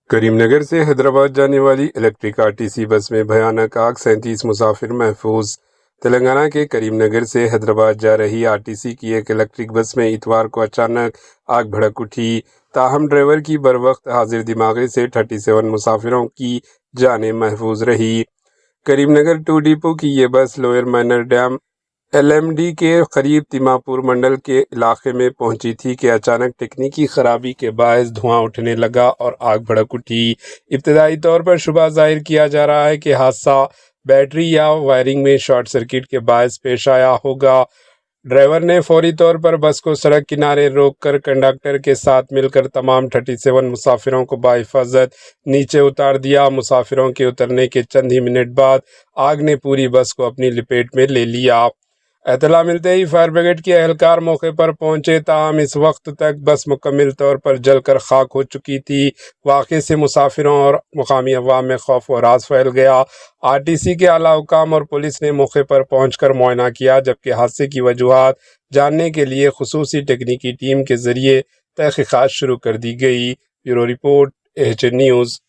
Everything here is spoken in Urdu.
کریم نگر سے حیدرآباد جانے والی الیکٹرک RTC بس میں بھیانک آگ، 37 مسافر محفوظ۔ تلنگانہ کے کریم نگر سے حیدرآباد جا رہی RTC کی ایک الیکٹرک بس میں اتوار کو اچانک آگ بھڑک اٹھی، تاہم ڈرائیور کی بروقت حاضر دماغی سے 37 مسافروں کی جانیں محفوظ رہی۔ کریم نگر 2 ڈپو کی یہ بس لوئر مینر ڈیم LMD کے قریب تیماپور منڈل کے علاقے میں پہنچی تھی کہ اچانک تکنیکی خرابی کے باعث دھواں اٹھنے لگا اور آگ بھڑک اٹھی۔ ابتدائی طور پر شبہ ظاہر کیا جا رہا ہے کہ حادثہ بیٹری یا وائرنگ میں شارٹ سرکٹ کے باعث پیش آیا ہوگا۔ ڈرائیور نے فوری طور پر بس کو سڑک کنارے روک کر کنڈکٹر کے ساتھ مل کر تمام 37 مسافروں کو بحفاظت نیچے اتار دیا۔ مسافروں کے اترنے کے چند ہی منٹ بعد آگ نے پوری بس کو اپنی لپیٹ میں لے لیا۔ اطلاع ملتے ہی فائر بریگیڈ کے اہلکار موقع پر پہنچے، تاہم اس وقت تک بس مکمل طور پر جل کر خاک ہو چکی تھی۔ واقعے سے مسافروں اور مقامی عوام میں خوف و ہراس پھیل گیا۔ RTC کے اعلیٰ حکام اور پولیس نے موقع پر پہنچ کر معائنہ کیا، جبکہ حادثے کی وجوہات جاننے کے لیے خصوصی تکنیکی ٹیم کے ذریعے تحقیقات شروع کر دی گئی۔ Bureau report AHN news.